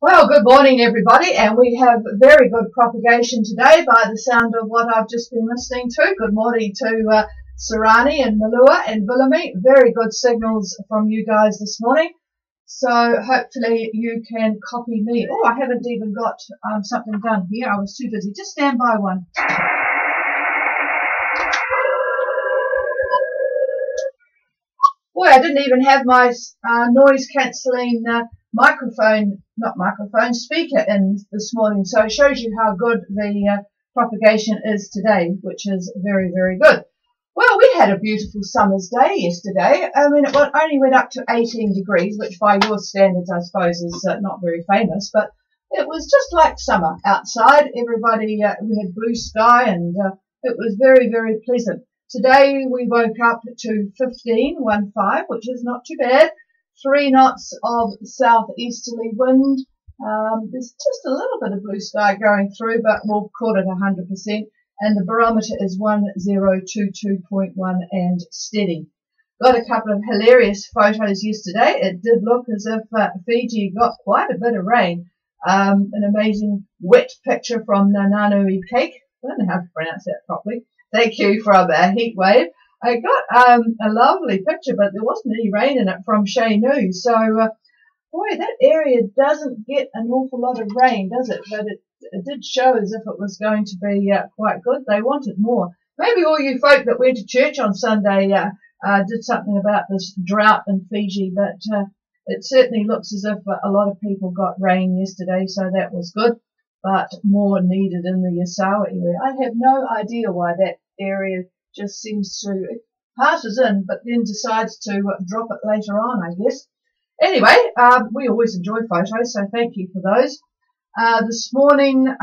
Well, good morning, everybody, and we have very good propagation today by the sound of what I've just been listening to. Good morning to Sarani and Malua and Villamy. Very good signals from you guys this morning. So hopefully you can copy me. Oh, I haven't even got something done here. I was too busy. Just stand by one. Boy, I didn't even have my noise cancelling speaker in this morning. So it shows you how good the propagation is today, which is very, very good. Well, we had a beautiful summer's day yesterday. I mean, it only went up to 18 degrees, which by your standards, I suppose, is not very famous, but it was just like summer outside. Everybody, we had blue sky, and it was very, very pleasant. Today we woke up to 15, which is not too bad. 3 knots of southeasterly wind. There's just a little bit of blue sky going through, but we'll call it 100%. And the barometer is 1022.1 and steady. Got a couple of hilarious photos yesterday. It did look as if Fiji got quite a bit of rain. An amazing wet picture from Nananui Cake. I don't know how to pronounce that properly. Thank you from a heat wave. I got a lovely picture, but there wasn't any rain in it from Shainu. So, boy, that area doesn't get an awful lot of rain, does it? But it did show as if it was going to be quite good. They wanted more. Maybe all you folk that went to church on Sunday did something about this drought in Fiji, but it certainly looks as if a lot of people got rain yesterday, so that was good. But more needed in the Yasawa area. I have no idea why that area just seems to, it passes in, but then decides to drop it later on, I guess. Anyway, we always enjoy photos, so thank you for those. This morning,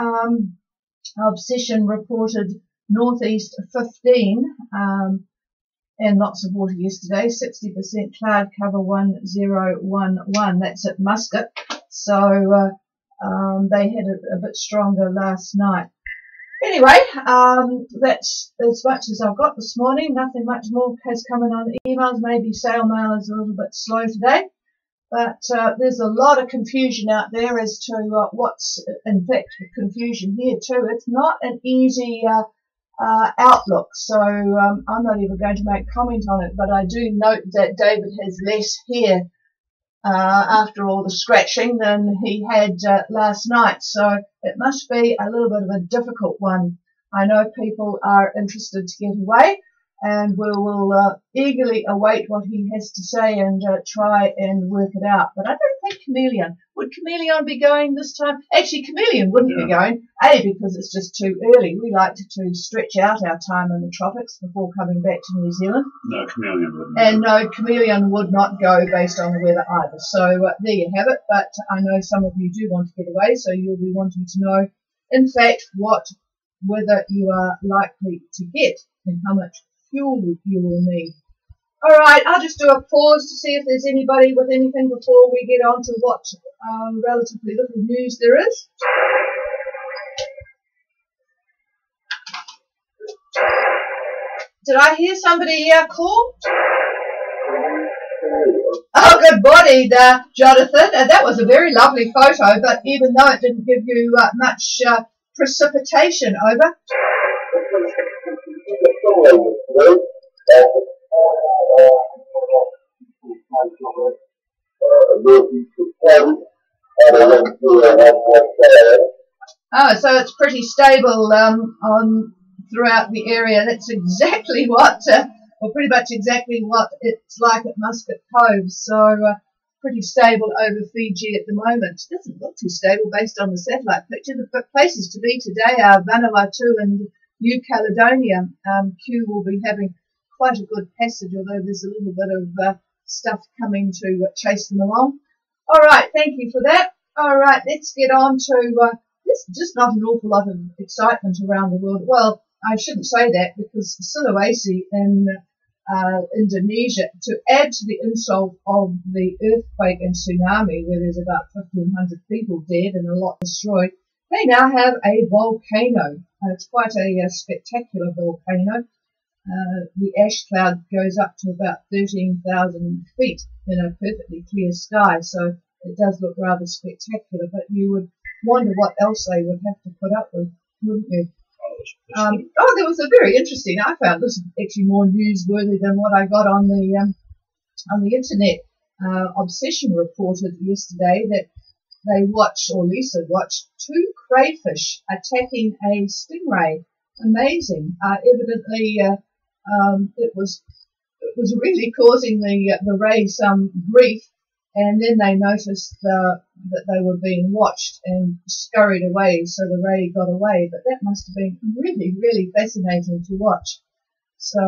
Obsession reported northeast 15, and lots of water yesterday, 60% cloud cover 1011, that's at Muscat. So, they had it a bit stronger last night. Anyway, that's as much as I've got this morning. Nothing much more has come in on the emails. Maybe Sale Mail is a little bit slow today. But there's a lot of confusion out there as to what's, in fact, confusion here too. It's not an easy outlook. So I'm not even going to make comment on it. But I do note that David has less hair after all the scratching than he had last night. So it must be a little bit of a difficult one. I know people are interested to get away, and we will eagerly await what he has to say and try and work it out. But I don't think Chameleon. Would Chameleon be going this time? Actually, Chameleon wouldn't be going, because it's just too early. We like to stretch out our time in the tropics before coming back to New Zealand. No, Chameleon wouldn't. And no, Chameleon would not go based on the weather either. So there you have it. But I know some of you do want to get away, so you'll be wanting to know, in fact, what weather you are likely to get and how much fuel you will need. All right, I'll just do a pause to see if there's anybody with anything before we get on to what relatively little news there is. Did I hear somebody call? Oh, good morning, Jonathan. That was a very lovely photo, but even though it didn't give you much precipitation, over. Oh, so it's pretty stable on throughout the area. That's exactly what, or pretty much exactly what it's like at Muscat Cove. So pretty stable over Fiji at the moment. It doesn't look too stable based on the satellite picture. The places to be today are Vanuatu and New Caledonia. Q will be having quite a good passage, although there's a little bit of stuff coming to chase them along. All right, thank you for that. All right, let's get on to there's just not an awful lot of excitement around the world. Well, I shouldn't say that, because Sulawesi in Indonesia, to add to the insult of the earthquake and tsunami, where there's about 1,500 people dead and a lot destroyed, they now have a volcano. It's quite a spectacular volcano. The ash cloud goes up to about 13,000 feet in a perfectly clear sky. So it does look rather spectacular, but you would wonder what else they would have to put up with, wouldn't you? There was a very interesting, I found this actually more newsworthy than what I got on the internet. Obsession reported yesterday that they watched, or Lisa watched, 2 crayfish attacking a stingray. Amazing. Evidently, it was really causing the ray some grief, and then they noticed that they were being watched and scurried away, so the ray got away. But that must have been really, really fascinating to watch. So,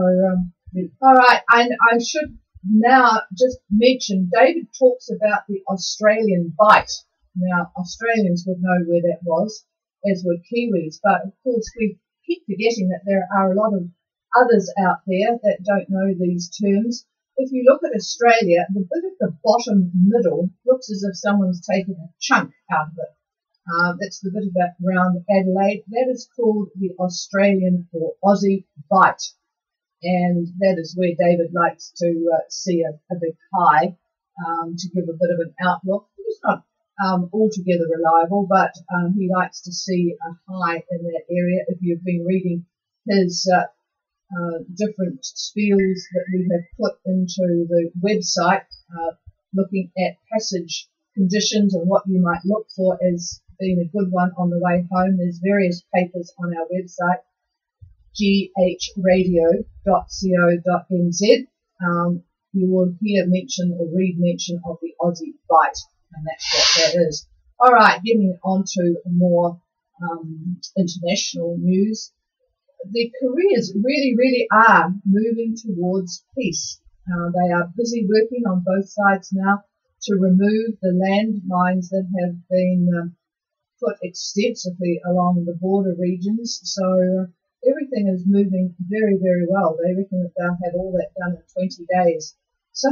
all right, I should now just mention, David talks about the Australian bite. Now, Australians would know where that was, as would Kiwis, but of course we keep forgetting that there are a lot of others out there that don't know these terms. If you look at Australia, the bit at the bottom middle looks as if someone's taken a chunk out of it. That's the bit about around Adelaide. That is called the Australian or Aussie bite. And that is where David likes to see a big high to give a bit of an outlook. It's not altogether reliable, but he likes to see a high in that area. If you've been reading his different spiels that we have put into the website, looking at passage conditions and what you might look for as being a good one on the way home, there's various papers on our website, ghradio.co.nz. You will hear mention or read mention of the Aussie bite, and that's what that is. All right, getting on to more international news. The Koreans really, really are moving towards peace. They are busy working on both sides now to remove the landmines that have been put extensively along the border regions. So everything is moving very, very well. They reckon that they'll have all that done in 20 days. So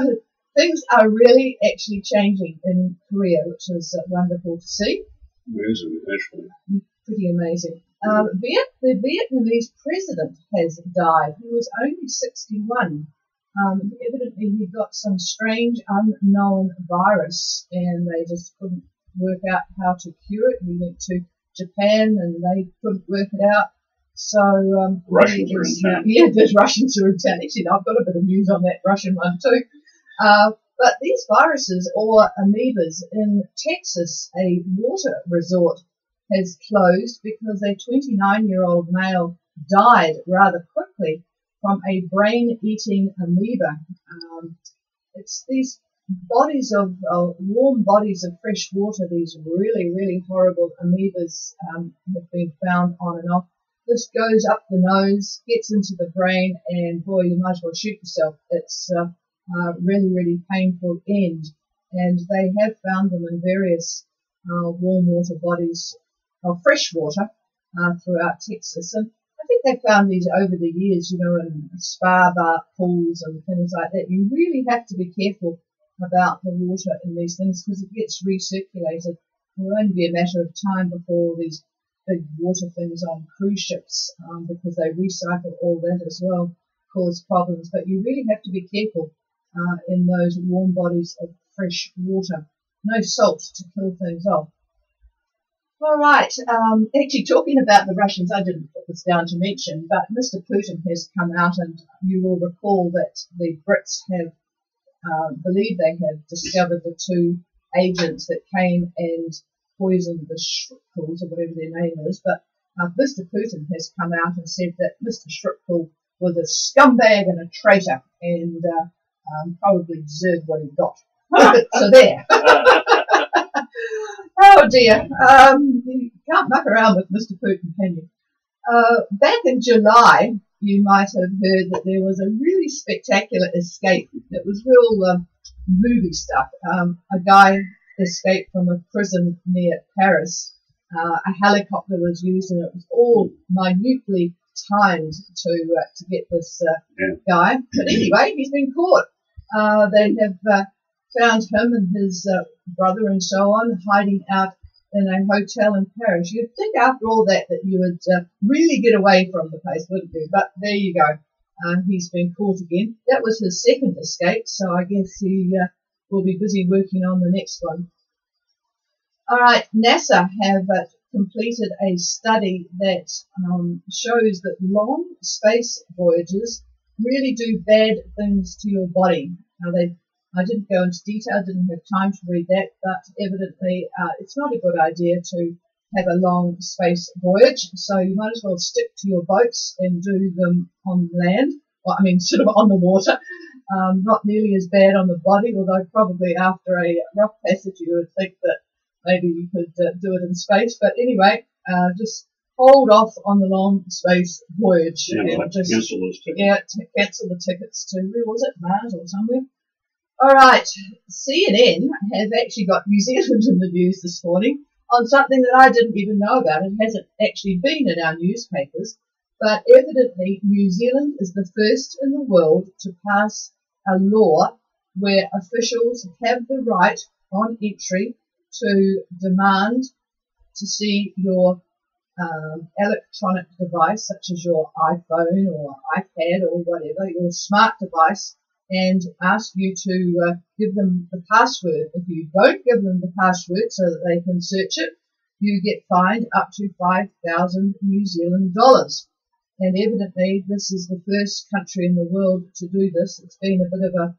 things are really actually changing in Korea, which is wonderful to see. Amazing, actually. Pretty amazing. The Vietnamese president has died. He was only 61. Evidently he got some strange unknown virus and they just couldn't work out how to cure it. He went to Japan and they couldn't work it out. So Russians are in town. Yeah, the Russians are in town. Actually, I've got a bit of news on that Russian one too. But these viruses or amoebas in Texas, a water resort has closed because a 29-year-old male died rather quickly from a brain-eating amoeba. It's these bodies of warm bodies of fresh water, these really, really horrible amoebas have been found on and off. This goes up the nose, gets into the brain, and boy, you might as well shoot yourself. It's a really, really painful end. And they have found them in various warm water bodies of fresh water throughout Texas. And I think they found these over the years, in spa bar pools and things like that. You really have to be careful about the water in these things because it gets recirculated. It will only be a matter of time before these big water things on cruise ships, because they recycle all that as well, cause problems. But you really have to be careful in those warm bodies of fresh water. No salt to kill things off. All right, actually talking about the Russians, I didn't put this down to mention, but Mr. Putin has come out, and you will recall that the Brits have believe they have discovered the 2 agents that came and poisoned the Skripals, or whatever their name is. But Mr. Putin has come out and said that Mr. Skripal was a scumbag and a traitor, and probably deserved what he got. So there. Oh dear. You can't muck around with Mr. Putin, can you? Back in July, you might have heard that there was a really spectacular escape. It was real movie stuff. A guy escaped from a prison near Paris. A helicopter was used, and it was all minutely timed to get this guy. But anyway, he's been caught. They have found him and his brother and so on hiding out in a hotel in Paris. You'd think after all that you would really get away from the place, wouldn't you? But there you go. He's been caught again. That was his second escape, so I guess he will be busy working on the next one. All right, NASA have completed a study that shows that long space voyages really do bad things to your body. Now, I didn't go into detail, didn't have time to read that, but evidently it's not a good idea to have a long space voyage, so you might as well stick to your boats and do them on land. Well, I mean, sort of on the water. Not nearly as bad on the body, although probably after a rough passage you would think that maybe you could do it in space. But anyway, just hold off on the long space voyage. Yeah, and just cancel those tickets. Yeah, cancel the tickets to, where was it, Mars or somewhere? All right, CNN has actually got New Zealand in the news this morning on something that I didn't even know about. It hasn't actually been in our newspapers, but evidently New Zealand is the first in the world to pass a law where officials have the right on entry to demand to see your electronic device, such as your iPhone or iPad or whatever, your smart device, and ask you to give them the password. If you don't give them the password so that they can search it, you get fined up to 5,000 New Zealand dollars. And evidently this is the first country in the world to do this. It's been a bit of a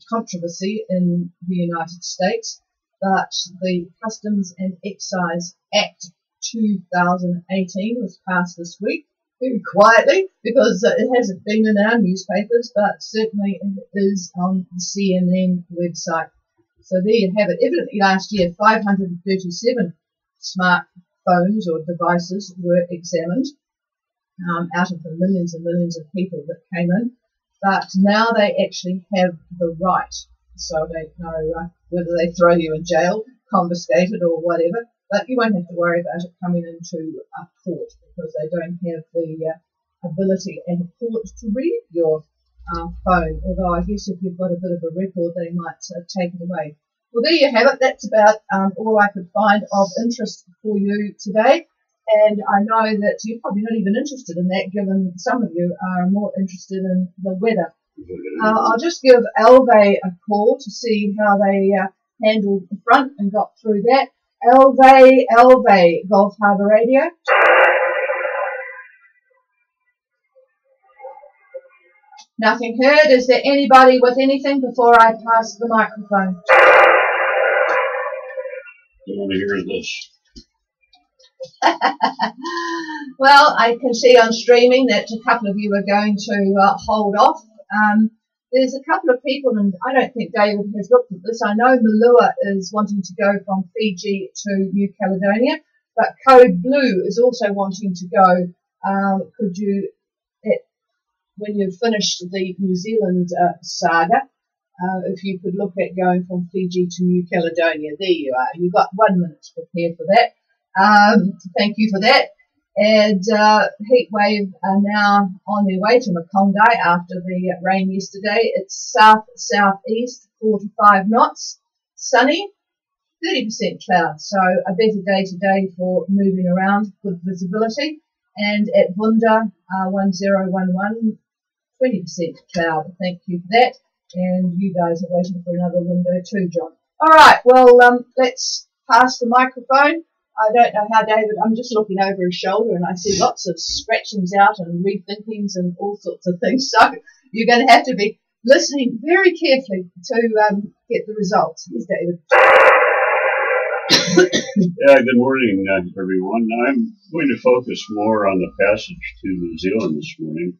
controversy in the United States, but the Customs and Excise Act 2018 was passed this week, very quietly, because it hasn't been in our newspapers, but certainly it is on the CNN website. So there you have it. Evidently last year 537 smartphones or devices were examined out of the millions and millions of people that came in, but now they actually have the right. So I don't know whether they throw you in jail, confiscate it or whatever, but you won't have to worry about it coming into court because they don't have the ability at a court to read your phone, although I guess if you've got a bit of a record they might take it away. Well, there you have it. That's about all I could find of interest for you today. And I know that you're probably not even interested in that, given some of you are more interested in the weather. I'll just give Alve a call to see how they handled the front and got through that. Alve, Gulf Harbour Radio. Nothing heard. Is there anybody with anything before I pass the microphone? I want to hear this. Well, I can see on streaming that a couple of you are going to hold off. There's a couple of people, and I don't think David has looked at this. I know Malua is wanting to go from Fiji to New Caledonia, but Code Blue is also wanting to go. Could you, when you've finished the New Zealand saga, if you could look at going from Fiji to New Caledonia. There you are. You've got 1 minute to prepare for that. Thank you for that. And Heatwave are now on their way to Mackongdai after the rain yesterday. It's south-southeast, 4 to 5 knots, sunny, 30% cloud. So a better day today for moving around, good visibility. And at Bunda, 1011, 20% cloud. Thank you for that. And you guys are waiting for another window too, John. All right, well, let's pass the microphone. I don't know how David, I'm just looking over his shoulder and I see lots of scratchings out and rethinkings and all sorts of things. So you're going to have to be listening very carefully to get the results. Here's David. Yeah, good morning, everyone. I'm going to focus more on the passage to New Zealand this morning,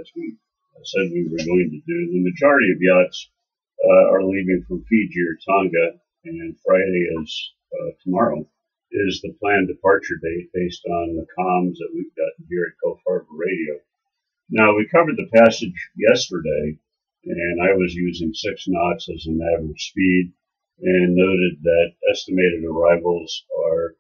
as we said we were going to do. The majority of yachts are leaving from Fiji or Tonga, and Friday is tomorrow is the planned departure date based on the comms that we've gotten here at Gulf Harbour Radio. Now, we covered the passage yesterday, and I was using 6 knots as an average speed, and noted that estimated arrivals are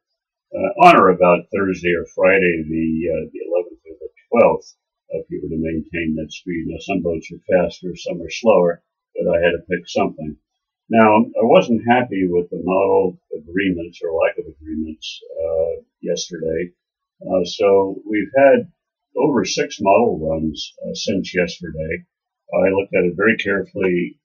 on or about Thursday or Friday, the 11th or the 12th, if you were to maintain that speed. Now, some boats are faster, some are slower, but I had to pick something. Now, I wasn't happy with the model agreements or lack of agreements yesterday. So we've had over 6 model runs since yesterday. I looked at it very carefully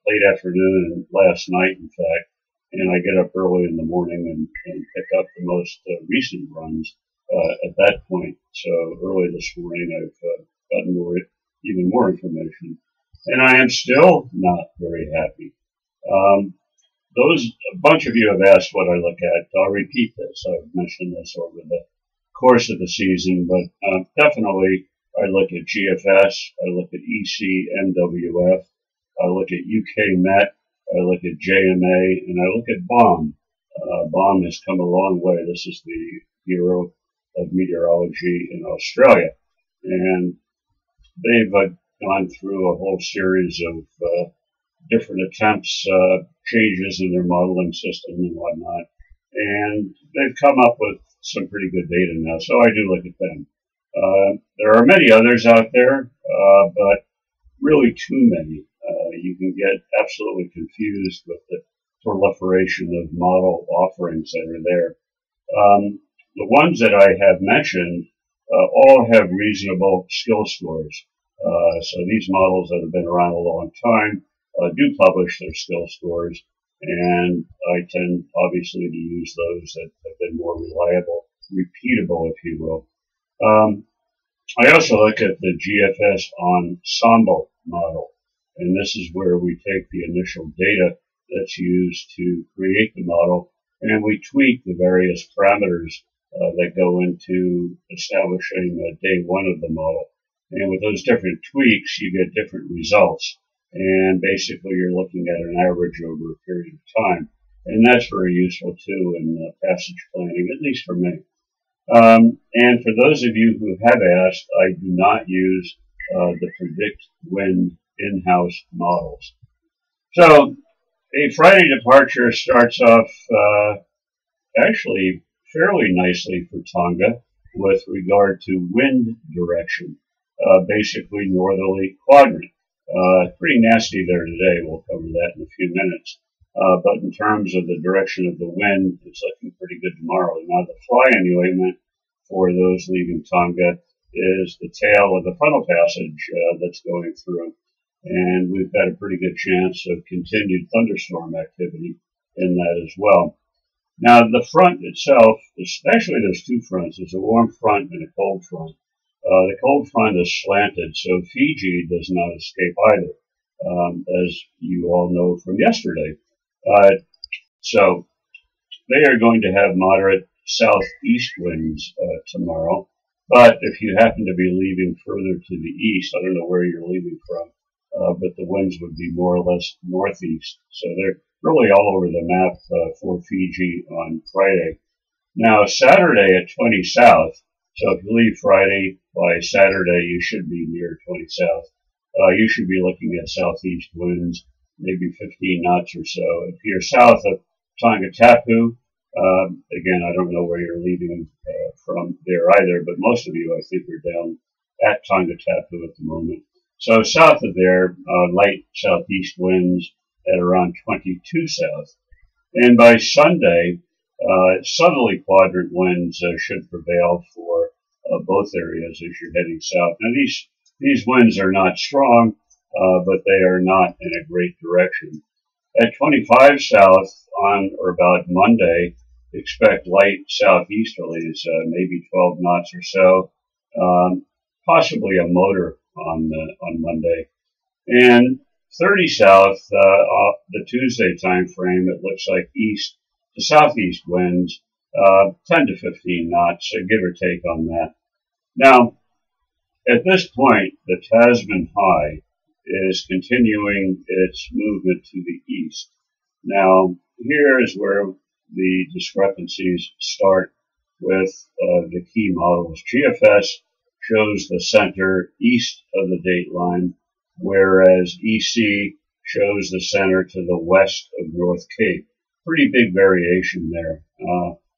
late afternoon and last night, in fact, and I get up early in the morning and pick up the most recent runs at that point. So early this morning, I've gotten even more information, and I am still not very happy. A bunch of you have asked what I look at. I'll repeat this. I've mentioned this over the course of the season, but definitely I look at GFS, I look at EC, NWF, I look at UK Met, I look at JMA, and I look at BOM. BOM has come a long way. This is the Bureau of Meteorology in Australia, and they've gone through a whole series of different attempts, changes in their modeling system and whatnot, and they've come up with some pretty good data now, so I do look at them. There are many others out there, but really too many. You can get absolutely confused with the proliferation of model offerings that are there. The ones that I have mentioned all have reasonable skill scores. So these models that have been around a long time do publish their skill scores, and I tend obviously to use those that have been more reliable, repeatable, if you will. I also look at the GFS Ensemble model, and this is where we take the initial data that's used to create the model, and we tweak the various parameters that go into establishing day one of the model. And with those different tweaks, you get different results. And basically, you're looking at an average over a period of time. And that's very useful, too, in passage planning, at least for me. And for those of you who have asked, I do not use the Predict Wind in-house models. So a Friday departure starts off actually fairly nicely for Tonga with regard to wind direction, basically northerly quadrant. Pretty nasty there today. We'll cover that in a few minutes. But in terms of the direction of the wind, it's looking pretty good tomorrow. Now, the fly annuation for those leaving Tonga is the tail of the frontal passage that's going through. And we've got a pretty good chance of continued thunderstorm activity in that as well. Now, the front itself, especially those two fronts, there's a warm front and a cold front. The cold front is slanted, so Fiji does not escape either, as you all know from yesterday. So they are going to have moderate southeast winds tomorrow. But if you happen to be leaving further to the east, I don't know where you're leaving from, but the winds would be more or less northeast. So they're really all over the map for Fiji on Friday. Now, Saturday at 20 south. So if you leave Friday, by Saturday you should be near 20 south. You should be looking at southeast winds, maybe 15 knots or so. If you're south of Tongatapu, again, I don't know where you're leaving from there either, but most of you, I think, are down at Tongatapu at the moment. So south of there, light southeast winds at around 22 south. And by Sunday, southerly quadrant winds should prevail for both areas as you're heading south. Now, these winds are not strong, but they are not in a great direction. At 25 south on or about Monday, expect light southeasterlies, maybe 12 knots or so, possibly a motor on Monday. And 30 south, the Tuesday time frame, it looks like east to southeast winds, 10 to 15 knots, so give or take on that. Now, at this point, the Tasman High is continuing its movement to the east. Now, here is where the discrepancies start with the key models. GFS shows the center east of the date line, whereas EC shows the center to the west of North Cape. Pretty big variation there,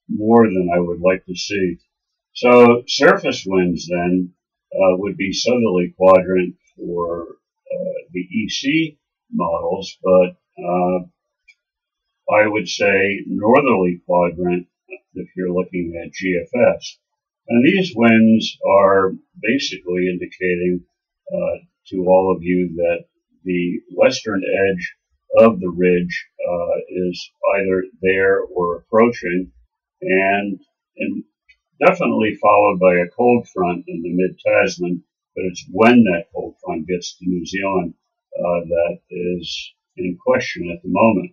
more than I would like to see. So surface winds then would be southerly quadrant for the EC models, but I would say northerly quadrant if you're looking at GFS. And these winds are basically indicating to all of you that the western edge of the ridge is either there or approaching, and definitely followed by a cold front in the mid-Tasman, but it's when that cold front gets to New Zealand that is in question at the moment.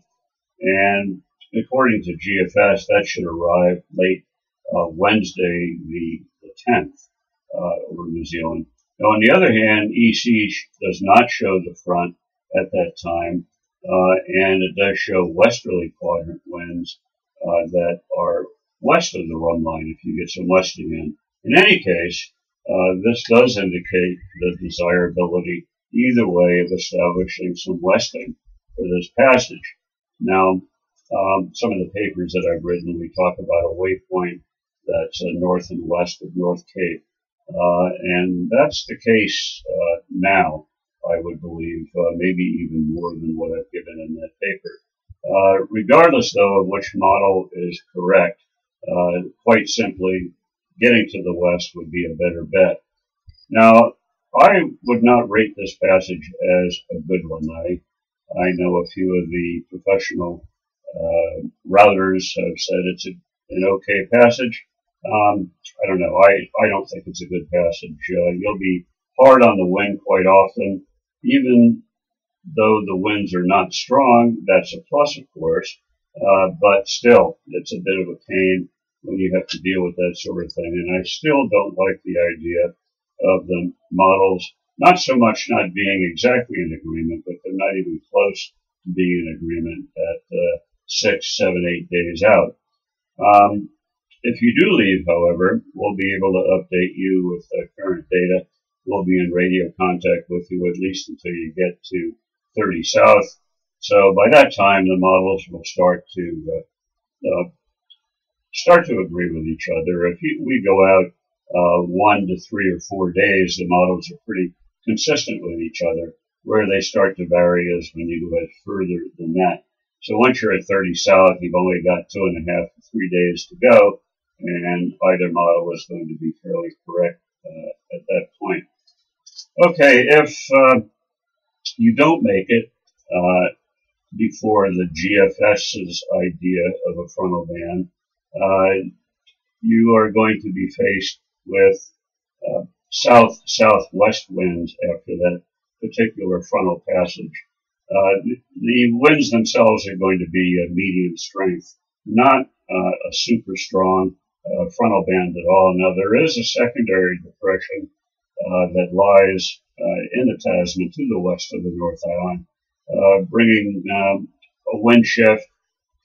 And according to GFS, that should arrive late Wednesday, the 10th, over New Zealand. Now, on the other hand, EC does not show the front at that time, and it does show westerly quadrant winds that are west of the run line if you get some westing in. In any case, this does indicate the desirability either way of establishing some westing for this passage. Now, some of the papers that I've written, we talk about a waypoint that's north and west of North Cape. And that's the case now, I would believe, maybe even more than what I've given in that paper. Regardless, though, of which model is correct, quite simply, getting to the west would be a better bet. Now, I would not rate this passage as a good one. I know a few of the professional routers have said it's an okay passage. I don't know. I don't think it's a good passage. You'll be hard on the wind quite often, even though the winds are not strong. That's a plus, of course, but still, it's a bit of a pain when you have to deal with that sort of thing. And I still don't like the idea of the models, not so much not being exactly in agreement, but they're not even close to being in agreement at 6, 7, 8 days out. If you do leave, however, we'll be able to update you with current data. We'll be in radio contact with you at least until you get to 30 south. So by that time, the models will start to agree with each other. If we go out 1 to 3 or 4 days, the models are pretty consistent with each other. Where they start to vary is when you go out further than that. So once you're at 30 south, you've only got 2.5 to 3 days to go, and either model is going to be fairly correct at that point. Okay, if you don't make it before the GFS's idea of a frontal band, you are going to be faced with south-southwest winds after that particular frontal passage. The winds themselves are going to be medium strength, not a super strong frontal band at all. Now, there is a secondary depression that lies in the Tasman to the west of the North Island, bringing a wind shift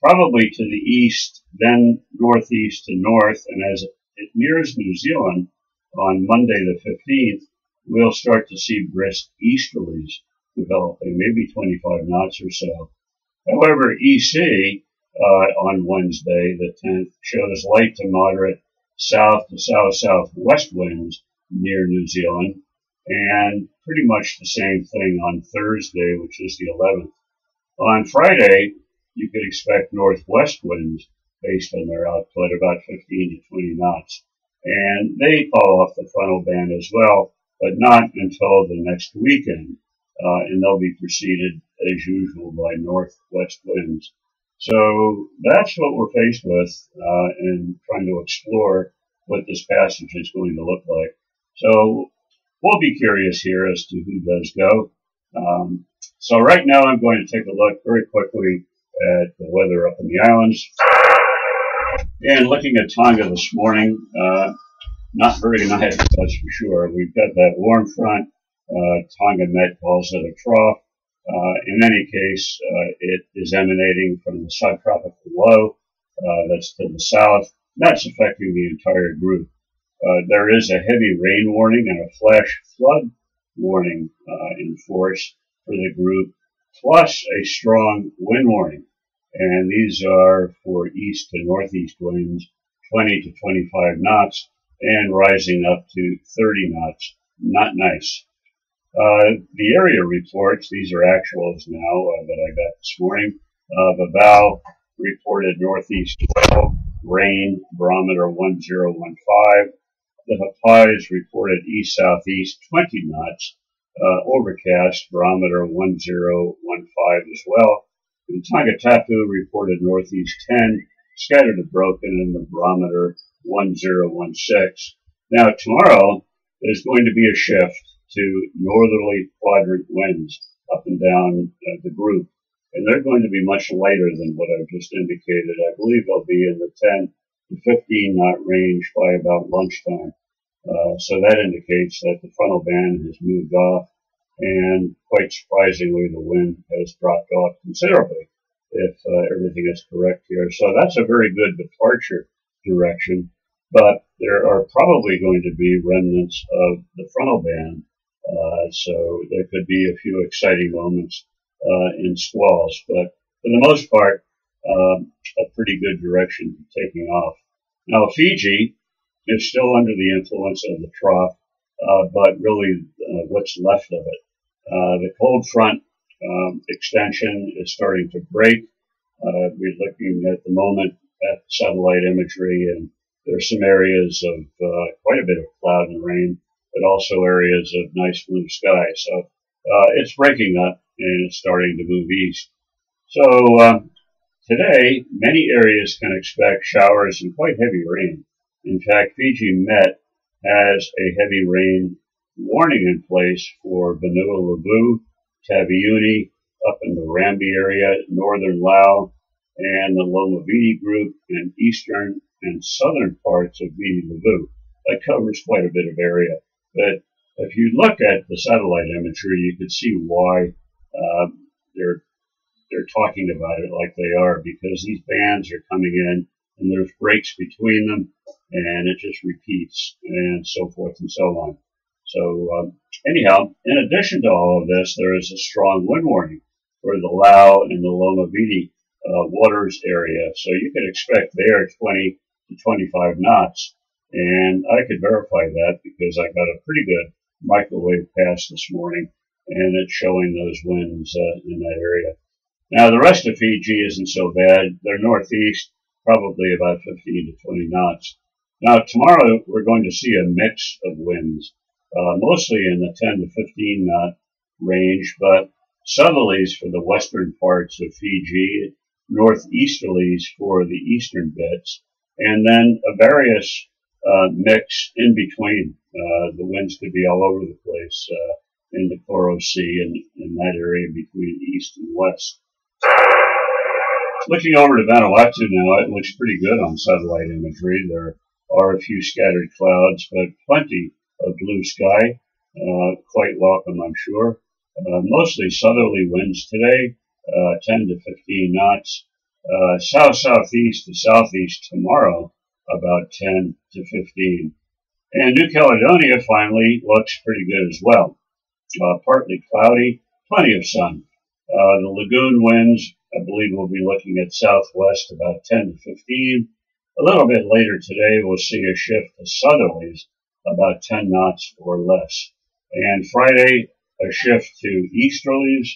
probably to the east, then northeast to north, and as it nears New Zealand on Monday the 15th, we'll start to see brisk easterlies developing, maybe 25 knots or so. However, EC on Wednesday the 10th shows light to moderate south to south-southwest winds near New Zealand, and pretty much the same thing on Thursday, which is the 11th. On Friday, you could expect northwest winds based on their output, about 15 to 20 knots. And they fall off the frontal band as well, but not until the next weekend. And they'll be preceded, as usual, by northwest winds. So that's what we're faced with in trying to explore what this passage is going to look like. So we'll be curious here as to who does go. So right now I'm going to take a look very quickly at the weather up in the islands. And looking at Tonga this morning, not very nice, that's for sure. We've got that warm front. Tonga Met calls it a trough. In any case, it is emanating from the subtropical low that's to the south. That's affecting the entire group. There is a heavy rain warning and a flash flood warning in force for the group, plus a strong wind warning. And these are for east to northeast winds, 20 to 25 knots, and rising up to 30 knots. Not nice. The area reports, these are actuals now that I got this morning. Vavau reported northeast 12, rain, barometer 1015. The Hapais reported east-southeast 20 knots, overcast, barometer 1015 as well. And Tongatapu reported northeast 10, scattered and broken in the barometer 1016. Now tomorrow there's going to be a shift to northerly quadrant winds up and down the group, and they're going to be much lighter than what I've just indicated. I believe they'll be in the 10 to 15 knot range by about lunchtime. So that indicates that the frontal band has moved off, and quite surprisingly, the wind has dropped off considerably if everything is correct here. So that's a very good departure direction, but there are probably going to be remnants of the frontal band. So there could be a few exciting moments in squalls, but for the most part, a pretty good direction taking off. Now, Fiji is still under the influence of the trough, but really what's left of it. The cold front extension is starting to break. We're looking at the moment at satellite imagery, and there are some areas of quite a bit of cloud and rain, but also areas of nice blue sky. So it's breaking up and it's starting to move east. So today, many areas can expect showers and quite heavy rain. In fact, Fiji Met has a heavy rain warning in place for Vanua-Levu, Taveuni, up in the Rambi area, northern Lao, and the Lomaviti group, and eastern and southern parts of Viti Levu. That covers quite a bit of area. But if you look at the satellite imagery, you can see why they're talking about it like they are, because these bands are coming in and there's breaks between them, and it just repeats, and so forth and so on. So anyhow, in addition to all of this, there is a strong wind warning for the Lao and the Lomaviti waters area. So you could expect there 20 to 25 knots. And I could verify that because I got a pretty good microwave pass this morning, and it's showing those winds in that area. Now, the rest of Fiji isn't so bad. They're northeast, probably about 15 to 20 knots. Now, tomorrow we're going to see a mix of winds, mostly in the 10 to 15 knot range, but southerlies for the western parts of Fiji, northeasterlies for the eastern bits, and then a various mix in between. The winds could be all over the place in the Koro Sea and in that area between east and west. Looking over to Vanuatu now, it looks pretty good on satellite imagery. There are a few scattered clouds, but plenty of blue sky. Quite welcome, I'm sure. Mostly southerly winds today, 10 to 15 knots. South-southeast to southeast tomorrow, about 10 to 15. And New Caledonia finally looks pretty good as well. Partly cloudy, plenty of sun. The lagoon winds, I believe we'll be looking at southwest about 10 to 15. A little bit later today, we'll see a shift to southerlies, about 10 knots or less. And Friday, a shift to easterlies,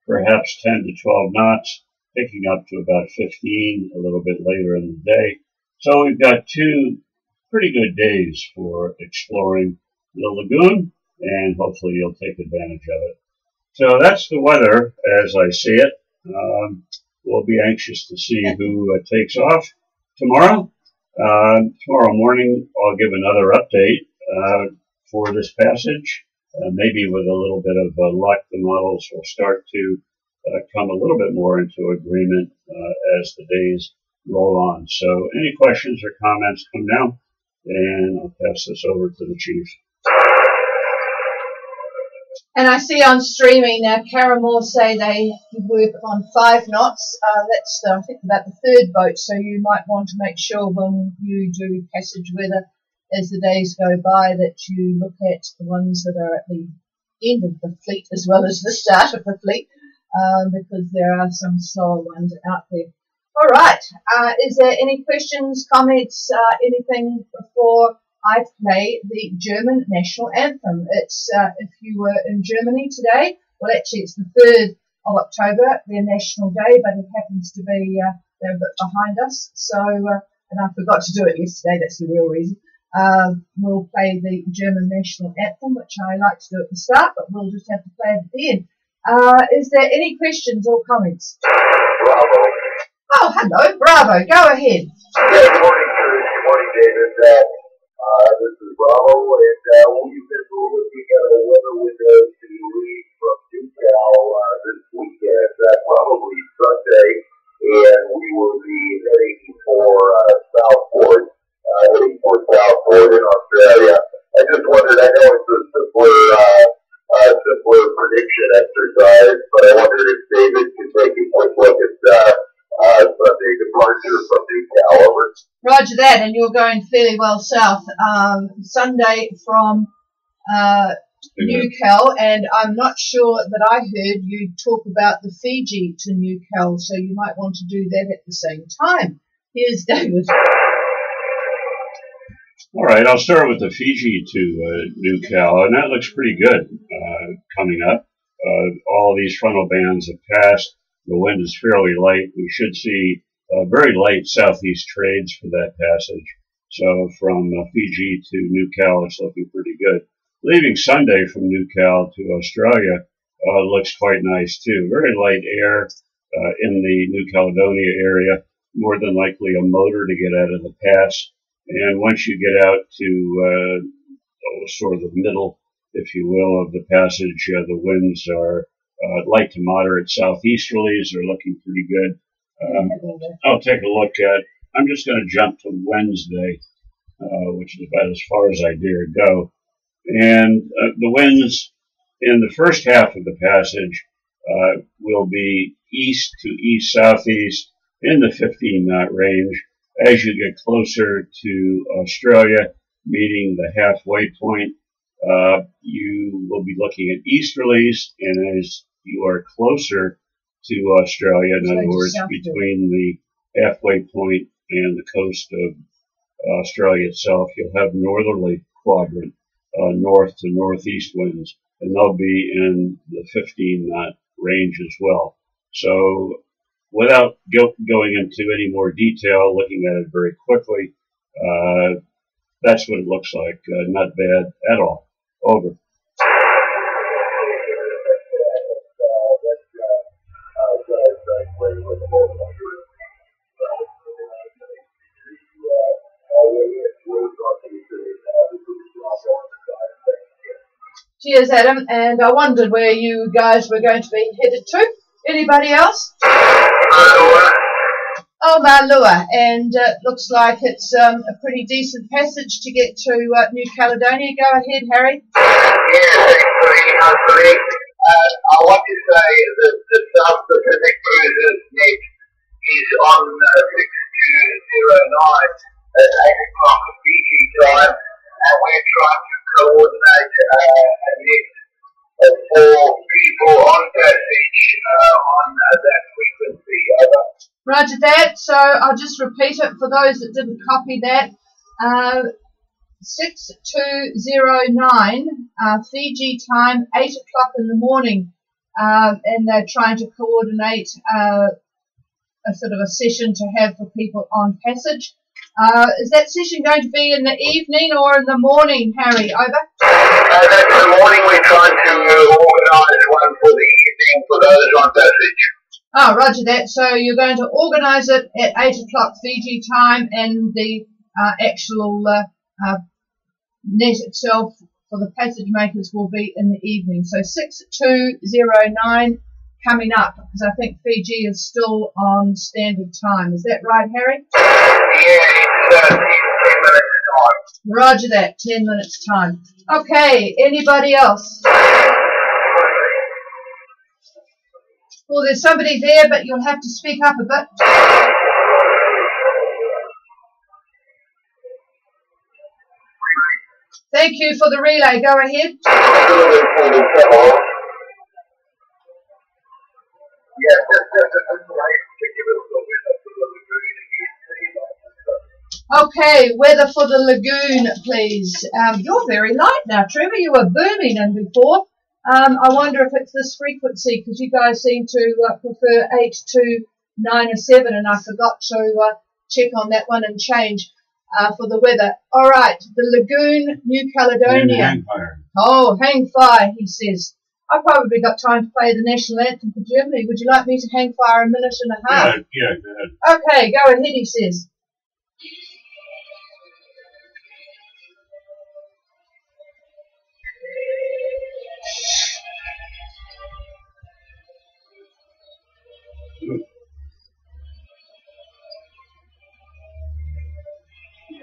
perhaps 10 to 12 knots, picking up to about 15 a little bit later in the day. So we've got 2 pretty good days for exploring the lagoon, and hopefully you'll take advantage of it. So that's the weather as I see it. We'll be anxious to see who takes off tomorrow. Tomorrow morning I'll give another update for this passage. Maybe with a little bit of luck, the models will start to come a little bit more into agreement as the days roll on. So any questions or comments, come now, and I'll pass this over to the chief. And I see on streaming now, Caramore say they work on 5 knots. That's, I think, about the 3rd boat, so you might want to make sure when you do passage weather as the days go by that you look at the ones that are at the end of the fleet as well as the start of the fleet, because there are some slower ones out there. All right. Is there any questions, comments, anything before I play the German national anthem? It's if you were in Germany today, well, actually it's the 3rd of October, their national day, but it happens to be they're a bit behind us. So, and I forgot to do it yesterday. That's the real reason. We'll play the German national anthem, which I like to do at the start, but we'll just have to play it at the end. Is there any questions or comments? Bravo. Oh, hello, Bravo. Go ahead. Yeah, good morning, Chris. Good morning, David. This is Bravo, and we've been looking at a weather window to leave from NewCal this weekend, probably Sunday, and we will be heading for Southport, in Australia. I just wondered, I know it's a simpler prediction exercise, but I wondered if David could take a quick look at Sunday departure from NewCal. Over. Roger that, and you're going fairly well south. Sunday from NewCal, and I'm not sure that I heard you talk about the Fiji to NewCal, so you might want to do that at the same time. Here's David. All right, I'll start with the Fiji to NewCal, and that looks pretty good coming up. All of these frontal bands have passed. The wind is fairly light. We should see very light southeast trades for that passage. So from Fiji to NewCal, it's looking pretty good. Leaving Sunday from NewCal to Australia looks quite nice too. Very light air in the New Caledonia area, more than likely a motor to get out of the pass. And once you get out to sort of the middle, if you will, of the passage, the winds are light to moderate southeasterlies. They're looking pretty good. I'll take a look at, I'm just going to jump to Wednesday, which is about as far as I dare go. And the winds in the first half of the passage will be east to east-southeast in the 15-knot range. As you get closer to Australia, meeting the halfway point, you will be looking at easterlies, and as you are closer to Australia, in other words, between the halfway point and the coast of Australia itself, you'll have northerly quadrant, north to northeast winds, and they'll be in the 15-knot range as well. So without going into any more detail, looking at it very quickly, that's what it looks like. Not bad at all. Over. Cheers, Adam. And I wondered where you guys were going to be headed to. Anybody else? Oh, Marlua. And it looks like it's a pretty decent passage to get to New Caledonia. Go ahead, Harry. Yeah, thanks for the I want to say that the South Pacific Cruises net is on 6209 at 8 o'clock Fiji time, and we're trying to coordinate a net of 4 people on passage on that frequency. Over. Roger that. So I'll just repeat it for those that didn't copy that. 6209 Fiji time, 8 o'clock in the morning, and they're trying to coordinate a sort of a session to have for people on passage. Is that session going to be in the evening or in the morning, Harry? Over. That's the morning. We're trying to organise one for the evening for those on passage. Oh, roger that. So you're going to organise it at 8 o'clock Fiji time, and the actual net itself for the passage makers will be in the evening. So 6209 coming up, because I think Fiji is still on standard time. Is that right, Harry? Yeah, it's 10 minutes time. Roger that, 10 minutes time. Okay, anybody else? Well, there's somebody there, but you'll have to speak up a bit. Thank you for the relay. Go ahead. Okay, weather for the lagoon, please. You're very light now, Trevor. You were booming in before. I wonder if it's this frequency, because you guys seem to prefer 8 to 9 or 7, and I forgot to check on that one and change for the weather. All right, the lagoon, New Caledonia. Hang fire. Oh, hang fire, he says. I've probably got time to play the national anthem for Germany. Would you like me to hang fire a minute and a half? Yeah, go ahead. Okay, go ahead, he says.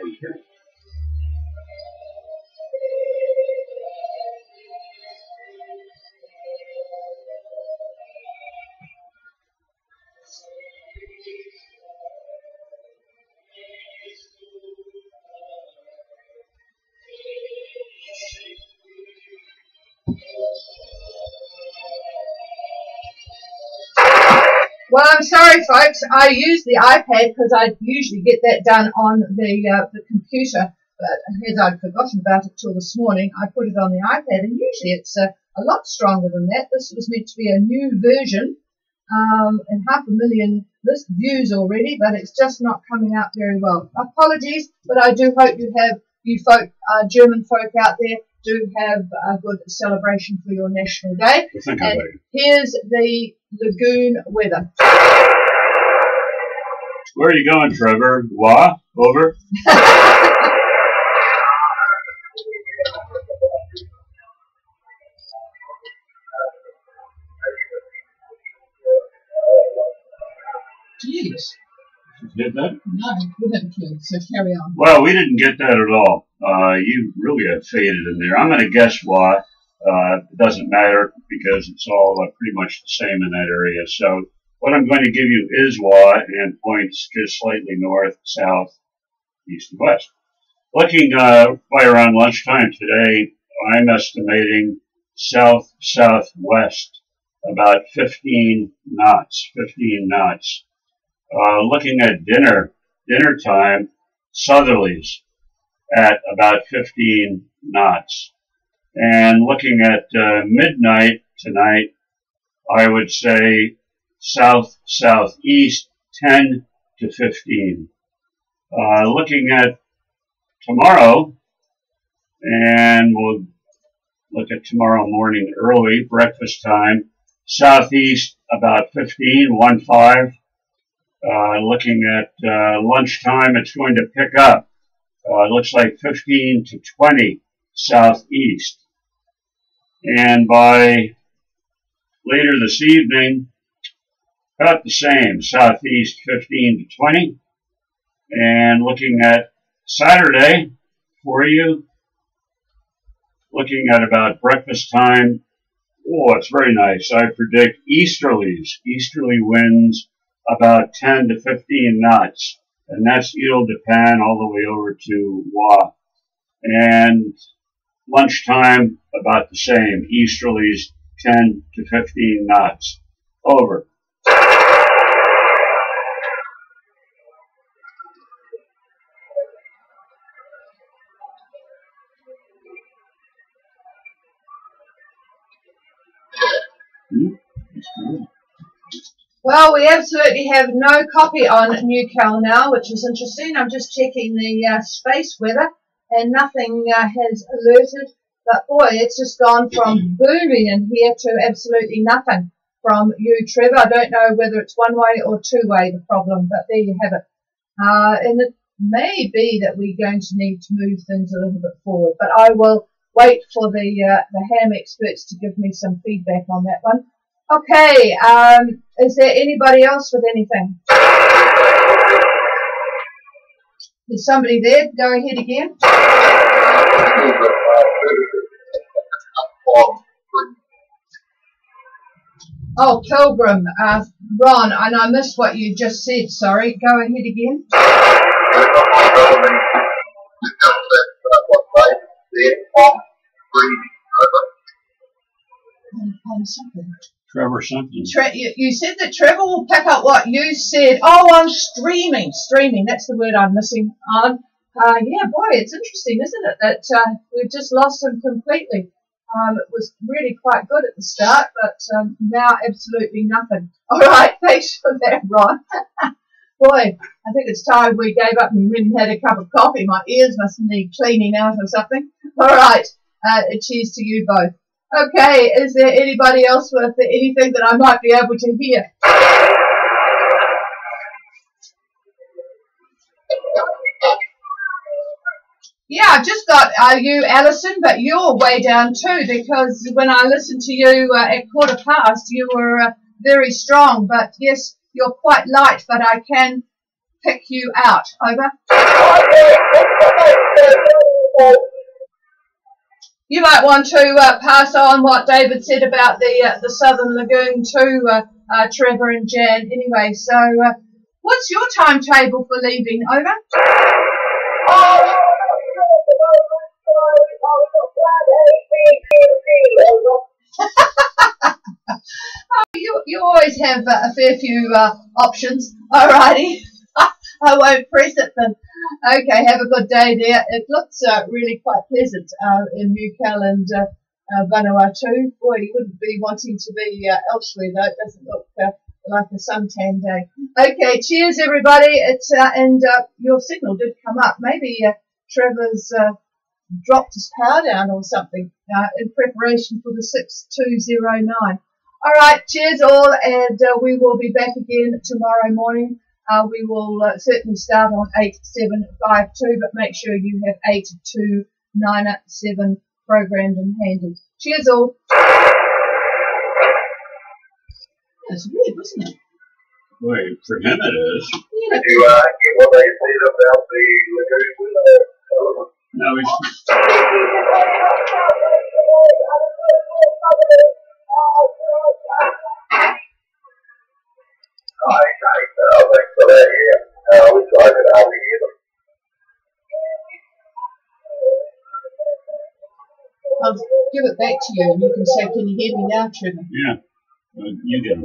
Okay. Well, I'm sorry, folks. I use the iPad because I usually get that done on the computer. But as I'd forgotten about it till this morning, I put it on the iPad, and usually it's a lot stronger than that. This was meant to be a new version, and 500,000 list views already, but it's just not coming out very well. Apologies, but I do hope you folk, German folk out there, do have a good celebration for your National Day. And here's the lagoon weather. Where are you going, Trevor? Wah? Over? Jeez. Did you get that? No, we didn't clue, so carry on. Well, we didn't get that at all. You really have faded in there. I'm going to guess why. It doesn't matter because it's all pretty much the same in that area. So what I'm going to give you is why and points just slightly north, south, east, and west. Looking by around lunchtime today, I'm estimating south-southwest about 15 knots. 15 knots. Looking at dinner time, southerlies at about 15 knots. And looking at midnight tonight, I would say south-southeast 10 to 15. Looking at tomorrow, and we'll look at tomorrow morning early, breakfast time, southeast about 15, 1-5. Looking at lunchtime, it's going to pick up. It looks like 15 to 20 southeast. And by later this evening, about the same, southeast 15 to 20. And looking at Saturday for you, looking at about breakfast time, oh, it's very nice. I predict easterly winds about 10 to 15 knots. And that's Ile de Pan all the way over to Wa. And lunchtime, about the same. Easterlies, 10 to 15 knots. Over. Well, we absolutely have no copy on Newcal now, which is interesting. I'm just checking the space weather, and nothing has alerted. But boy, it's just gone from booming in here to absolutely nothing from you, Trevor. I don't know whether it's one way or two way the problem, but there you have it. And it may be that we're going to need to move things a little bit forward, but I will wait for the ham experts to give me some feedback on that one. Okay, is there anybody else with anything? Is somebody there? Go ahead again. Oh, Pilgrim, Ron, and I missed what you just said, sorry. Go ahead again. Trevor something. You said that Trevor will pick up what you said. Oh, I'm streaming. Streaming, that's the word I'm missing on. Yeah, boy, it's interesting, isn't it, that we've just lost him completely. It was really quite good at the start, but now absolutely nothing. All right, thanks for that, Ron. Boy, I think it's time we gave up and went and had a cup of coffee. My ears must need cleaning out or something. All right, cheers to you both. Okay, is there anybody else with anything that I might be able to hear? Yeah, I've just got you, Alison, but you're way down too, because when I listened to you at 1:15, you were very strong. But yes, you're quite light, but I can pick you out. Over. You might want to pass on what David said about the Southern Lagoon too, Trevor and Jan. Anyway, so what's your timetable for leaving? Over. You always have a fair few options. Alrighty. I won't press it then. Okay, have a good day there. It looks really quite pleasant in Newcastle and Vanuatu. Boy, you wouldn't be wanting to be elsewhere though. It doesn't look like a suntan day. Okay, cheers everybody. It's and your signal did come up. Maybe Trevor's dropped his power down or something in preparation for the 6209. All right, cheers all, and we will be back again tomorrow morning. We will certainly start on 8752, but make sure you have 8297 programmed and handy. Cheers all. That's weird, wasn't it? Wait, for him it is. Yeah. Did you get what they said about the lagoon? No, he's... Thanks for that, yeah. We tried it out together. I'll give it back to you and you can say, can you hear me now, Trevor? Yeah, you get him.